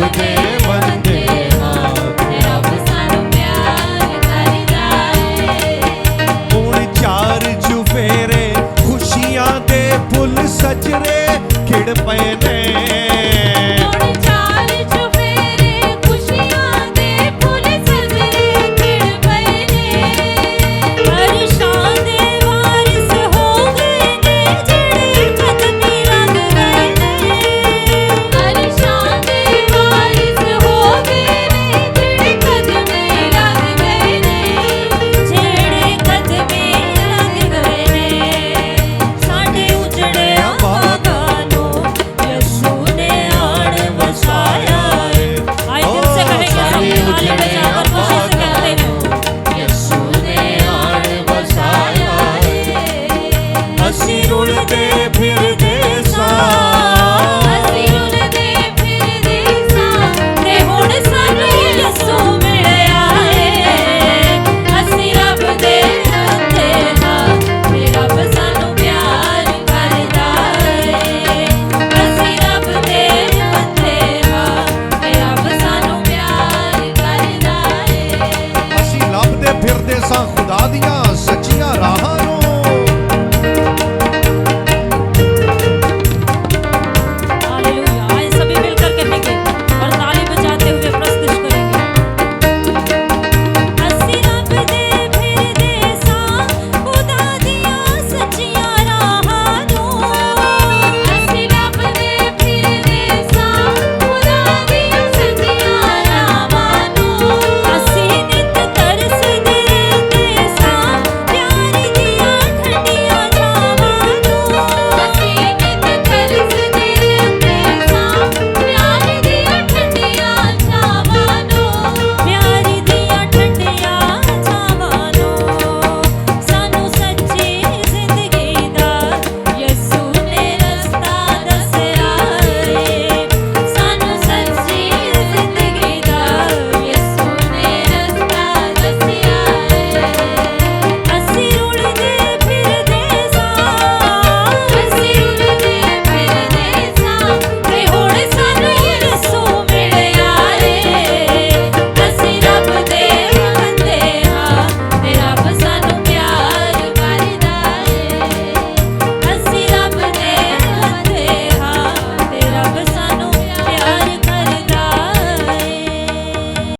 ਲੱਭਦੇ ਬੰਦੇ ਹਾਂ, ਰੱਬ ਸਾਨੂੰ ਪਿਆਰ ਕਰਦਾ ਏ। ਹੁਣ ਚਾਰ ਚੁਫੇਰੇ ਖੁਸ਼ੀਆਂ ਦੇ ਫੁੱਲ ਸਜਰੇ ਖਿੜ ਪਏ ਨੇ। ਹੁਣ ਚਾਰ ਚੁਫੇਰੇ ਖੁਸ਼ੀਆਂ ਦੇ ਫੁੱਲ ਸਜਰੇ ਖਿੜ ਪਏ ਨੇ। ਅਰਸ਼ਾਂ ਦੇ ਵਾਰਿਸ ਹੋ ਗਏ ਨੇ ਜਿਹੜੇ ਕਦਮੀ ਲੱਗ ਗਏ ਨੇ। ਅਰਸ਼ਾਂ ਦੇ ਵਾਰਿਸ ਹੋ ਗਏ ਨੇ ਜਿਹੜੇ ਕਦਮੀ ਲੱਗ ਗਏ ਨੇ। ਜਿਹੜੇ ਕਦਮੀ ਲੱਗ ਗਏ ਨੇ। ਸਾਡੇ ਉਜੜਿਆ ਬਾਗਾਂ ਨੂੰ ਯਿਸੂ ਨੇ ਆਣ ਵਸਾਇਆ ਏ। ਆਏ ਦਿਲ से कहेंगे सब ताली बजाकर खुशी से कहते हैं ਯਿਸੂ ਨੇ ਆਣ ਵਸਾਇਆ ਏ। ਅਸੀਂ ਰੁਲਦੇ ਫਿਰਦੇ ਸਾਂ, ਅਸੀਂ ਰੁਲਦੇ ਫਿਰਦੇ ਸਾਂ ਤੇ ਹੁਣ ਸਾਨੂੰ ਯਿਸੂ ਮਿਲਿਆ ਏ। ਅਸੀਂ ਰੱਬ ਦੇ ਬੰਦੇ ਹਾਂ ਤੇ ਰੱਬ ਸਾਨੂੰ ਪਿਆਰ ਕਰਦਾ ਏ। ਅਸੀਂ ਰੱਬ ਦੇ ਬੰਦੇ ਹਾਂ ਤੇ ਰੱਬ ਸਾਨੂੰ ਪਿਆਰ ਕਰਦਾ ਏ। ਅਸੀਂ ਲੱਭਦੇ ਫਿਰਦੇ ਸਾਂ ਖੁਦਾ ਦੀਆਂ ਸੱਚੀਆਂ ਰਾਹਾਂ